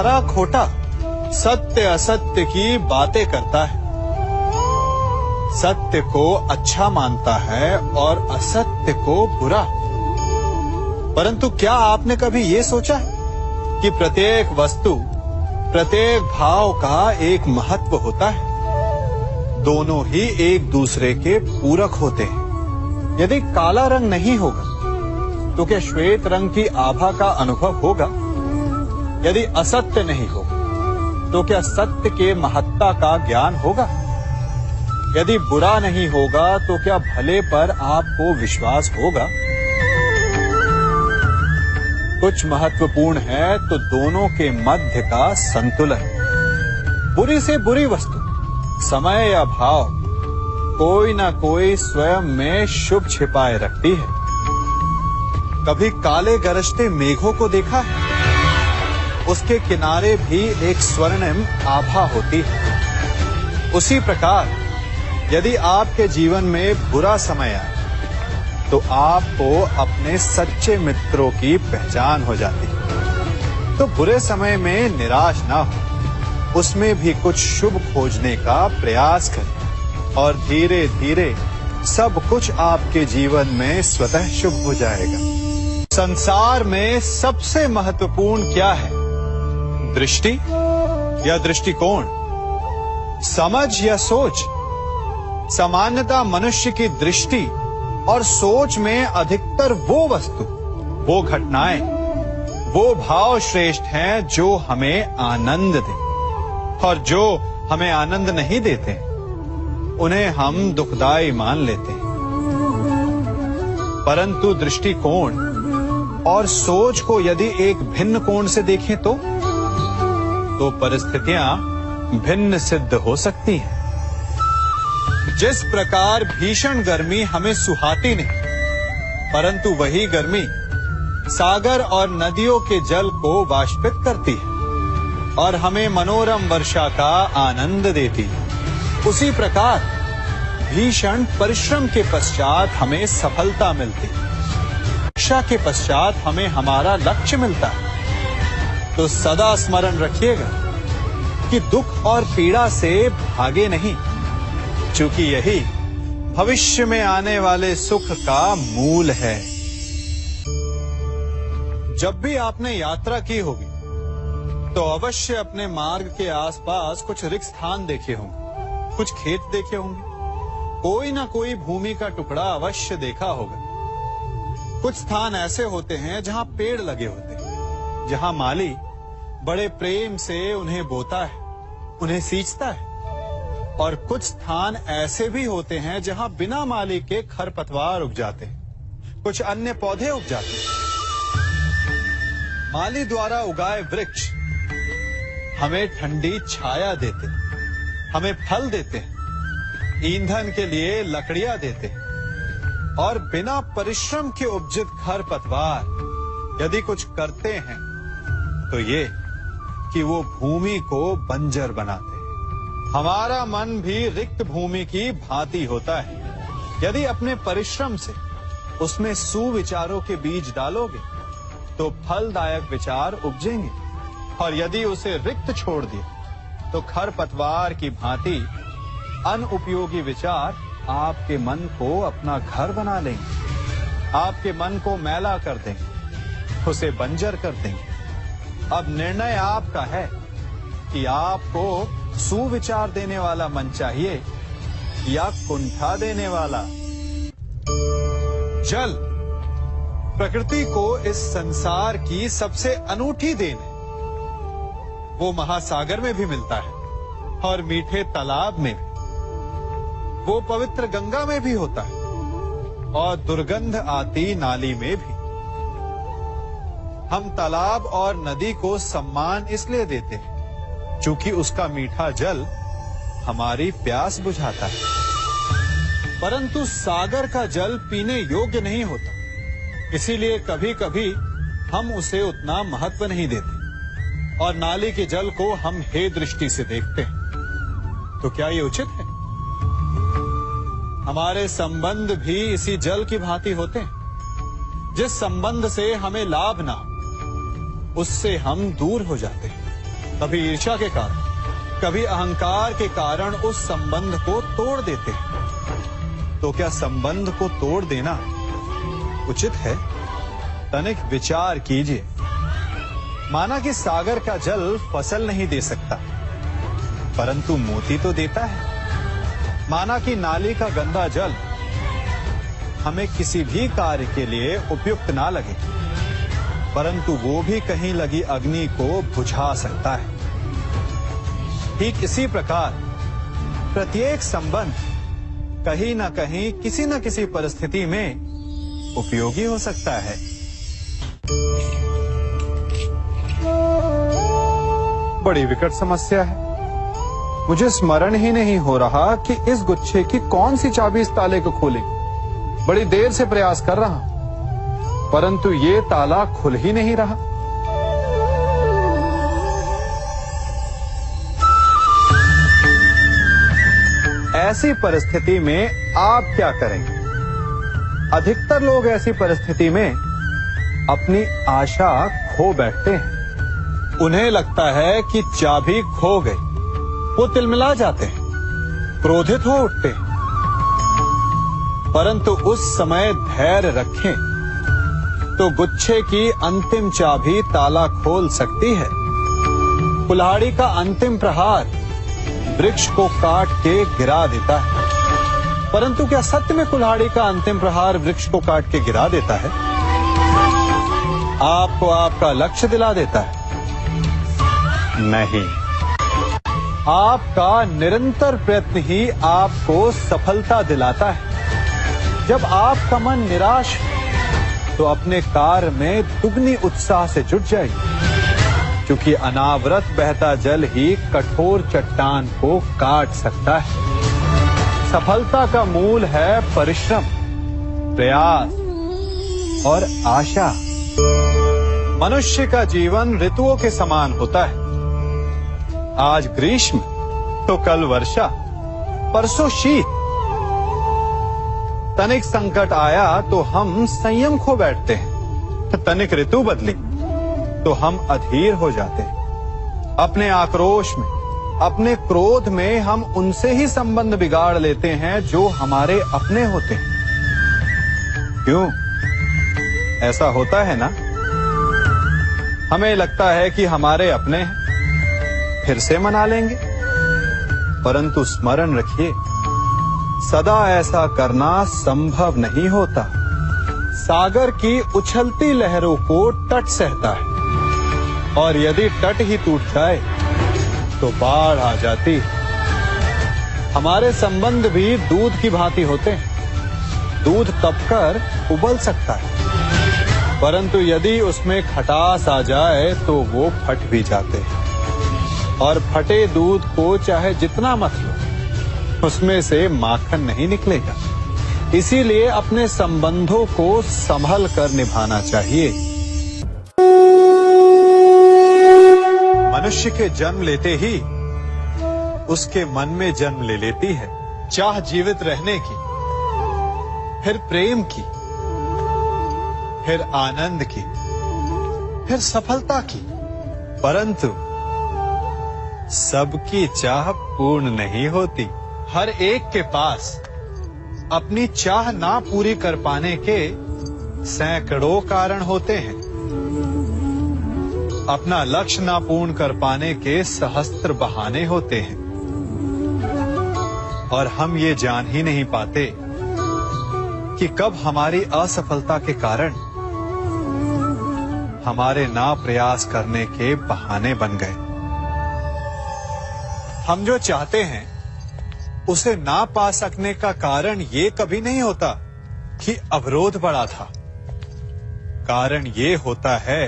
खरा खोटा, सत्य असत्य की बातें करता है। सत्य को अच्छा मानता है और असत्य को बुरा। परंतु क्या आपने कभी ये सोचा है कि प्रत्येक वस्तु, प्रत्येक भाव का एक महत्व होता है? दोनों ही एक दूसरे के पूरक होते हैं। यदि काला रंग नहीं होगा तो क्या श्वेत रंग की आभा का अनुभव होगा? यदि असत्य नहीं होगा तो क्या सत्य के महत्ता का ज्ञान होगा? यदि बुरा नहीं होगा तो क्या भले पर आपको विश्वास होगा? कुछ महत्वपूर्ण है तो दोनों के मध्य का संतुलन। बुरी से बुरी वस्तु, समय या भाव, कोई ना कोई स्वयं में शुभ छिपाए रखती है। कभी काले गरजते मेघों को देखा है? उसके किनारे भी एक स्वर्णिम आभा होती है। उसी प्रकार यदि आपके जीवन में बुरा समय आए तो आपको अपने सच्चे मित्रों की पहचान हो जाती है। तो बुरे समय में निराश ना हो, उसमें भी कुछ शुभ खोजने का प्रयास करें और धीरे धीरे सब कुछ आपके जीवन में स्वतः शुभ हो जाएगा। संसार में सबसे महत्वपूर्ण क्या है? दृष्टि या दृष्टिकोण, समझ या सोच? सामान्यतः मनुष्य की दृष्टि और सोच में अधिकतर वो वस्तु, वो घटनाएं, वो भाव श्रेष्ठ हैं जो हमें आनंद दें, और जो हमें आनंद नहीं देते उन्हें हम दुखदाई मान लेते हैं। परंतु दृष्टिकोण और सोच को यदि एक भिन्न कोण से देखें तो परिस्थितियां भिन्न सिद्ध हो सकती हैं। जिस प्रकार भीषण गर्मी हमें सुहाती नहीं, परंतु वही गर्मी सागर और नदियों के जल को वाष्पित करती है और हमें मनोरम वर्षा का आनंद देती है, उसी प्रकार भीषण परिश्रम के पश्चात हमें सफलता मिलती है। वर्षा के पश्चात हमें हमारा लक्ष्य मिलता है। तो सदा स्मरण रखिएगा कि दुख और पीड़ा से भागे नहीं, क्योंकि यही भविष्य में आने वाले सुख का मूल है। जब भी आपने यात्रा की होगी तो अवश्य अपने मार्ग के आसपास कुछ रिक्त स्थान देखे होंगे, कुछ खेत देखे होंगे, कोई ना कोई भूमि का टुकड़ा अवश्य देखा होगा। कुछ स्थान ऐसे होते हैं जहां पेड़ लगे होते हैं, जहां माली बड़े प्रेम से उन्हें बोता है, उन्हें सींचता है। और कुछ स्थान ऐसे भी होते हैं जहां बिना माली के खरपतवार उग जाते हैं, कुछ अन्य पौधे उग जाते हैं। माली द्वारा उगाए वृक्ष हमें ठंडी छाया देते हैं, हमें फल देते हैं, ईंधन के लिए लकड़ियां देते हैं। और बिना परिश्रम के उपजित खरपतवार यदि कुछ करते हैं तो ये कि वो भूमि को बंजर बनाते हैं। हमारा मन भी रिक्त भूमि की भांति होता है। यदि अपने परिश्रम से उसमें सुविचारों के बीज डालोगे तो फलदायक विचार उपजेंगे, और यदि उसे रिक्त छोड़ दिया तो खरपतवार की भांति अनुपयोगी विचार आपके मन को अपना घर बना लेंगे, आपके मन को मैला कर देंगे, उसे बंजर कर देंगे। अब निर्णय आपका है कि आपको सुविचार देने वाला मन चाहिए या कुंठा देने वाला। जल प्रकृति को इस संसार की सबसे अनूठी देन है। वो महासागर में भी मिलता है और मीठे तालाब में भी, वो पवित्र गंगा में भी होता है और दुर्गंध आती नाली में भी। हम तालाब और नदी को सम्मान इसलिए देते हैं क्योंकि उसका मीठा जल हमारी प्यास बुझाता है। परंतु सागर का जल पीने योग्य नहीं होता, इसीलिए कभी कभी हम उसे उतना महत्व नहीं देते और नाली के जल को हम हे दृष्टि से देखते हैं। तो क्या ये उचित है? हमारे संबंध भी इसी जल की भांति होते हैं। जिस संबंध से हमें लाभ ना हो उससे हम दूर हो जाते हैं। कभी ईर्ष्या के कारण, कभी अहंकार के कारण उस संबंध को तोड़ देते हैं। तो क्या संबंध को तोड़ देना उचित है? तनिक विचार कीजिए। माना कि सागर का जल फसल नहीं दे सकता, परंतु मोती तो देता है। माना कि नाली का गंदा जल हमें किसी भी कार्य के लिए उपयुक्त ना लगे, परंतु वो भी कहीं लगी अग्नि को बुझा सकता है। ठीक इसी प्रकार प्रत्येक संबंध कहीं ना कहीं किसी न किसी परिस्थिति में उपयोगी हो सकता है। बड़ी विकट समस्या है। मुझे स्मरण ही नहीं हो रहा कि इस गुच्छे की कौन सी चाबी इस ताले को खोले। बड़ी देर से प्रयास कर रहा हूं, परंतु ये ताला खुल ही नहीं रहा। ऐसी परिस्थिति में आप क्या करेंगे? अधिकतर लोग ऐसी परिस्थिति में अपनी आशा खो बैठते हैं। उन्हें लगता है कि चाबी खो गई। वो तिलमिला जाते हैं, क्रोधित हो उठते हैं, परंतु उस समय धैर्य रखें तो गुच्छे की अंतिम चाबी ताला खोल सकती है। कुल्हाड़ी का अंतिम प्रहार वृक्ष को काट के गिरा देता है, परंतु क्या सत्य में कुल्हाड़ी का अंतिम प्रहार वृक्ष को काट के गिरा देता है? आपको आपका लक्ष्य दिला देता है? नहीं, आपका निरंतर प्रयत्न ही आपको सफलता दिलाता है। जब आपका मन निराश तो अपने कार्य में दुगनी उत्साह से जुट जाइए, क्योंकि अनावरत बहता जल ही कठोर चट्टान को काट सकता है। सफलता का मूल है परिश्रम, प्रयास और आशा। मनुष्य का जीवन ऋतुओं के समान होता है। आज ग्रीष्म तो कल वर्षा, परसों शीत। तनिक संकट आया तो हम संयम खो बैठते हैं, तनिक ऋतु बदली तो हम अधीर हो जाते हैं। अपने आक्रोश में, अपने क्रोध में हम उनसे ही संबंध बिगाड़ लेते हैं जो हमारे अपने होते हैं। क्यों ऐसा होता है ना? हमें लगता है कि हमारे अपने हैं, फिर से मना लेंगे, परंतु स्मरण रखिए, सदा ऐसा करना संभव नहीं होता। सागर की उछलती लहरों को तट सहता है, और यदि तट ही टूट जाए तो बाढ़ आ जाती। हमारे संबंध भी दूध की भांति होते हैं। दूध तपकर उबल सकता है, परंतु यदि उसमें खटास आ जाए तो वो फट भी जाते हैं। और फटे दूध को चाहे जितना मत लो, उसमें से माखन नहीं निकलेगा। इसीलिए अपने संबंधों को संभल कर निभाना चाहिए। मनुष्य के जन्म लेते ही उसके मन में जन्म ले लेती है चाह जीवित रहने की, फिर प्रेम की, फिर आनंद की, फिर सफलता की। परंतु सबकी चाह पूर्ण नहीं होती। हर एक के पास अपनी चाह ना पूरी कर पाने के सैकड़ों कारण होते हैं। अपना लक्ष्य ना पूर्ण कर पाने के सहस्त्र बहाने होते हैं, और हम ये जान ही नहीं पाते कि कब हमारी असफलता के कारण हमारे ना प्रयास करने के बहाने बन गए। हम जो चाहते हैं उसे ना पा सकने का कारण ये कभी नहीं होता कि अवरोध बड़ा था। कारण ये होता है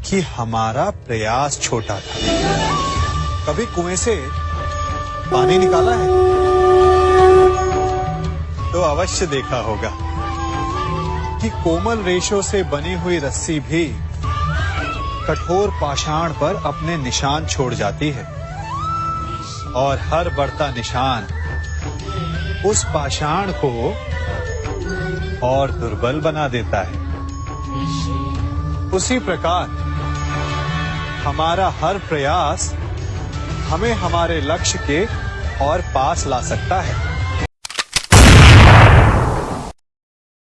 कि हमारा प्रयास छोटा था। कभी कुएं से पानी निकाला है तो अवश्य देखा होगा कि कोमल रेशों से बनी हुई रस्सी भी कठोर पाषाण पर अपने निशान छोड़ जाती है, और हर बढ़ता निशान उस पाषाण को और दुर्बल बना देता है। उसी प्रकार हमारा हर प्रयास हमें हमारे लक्ष्य के और पास ला सकता है।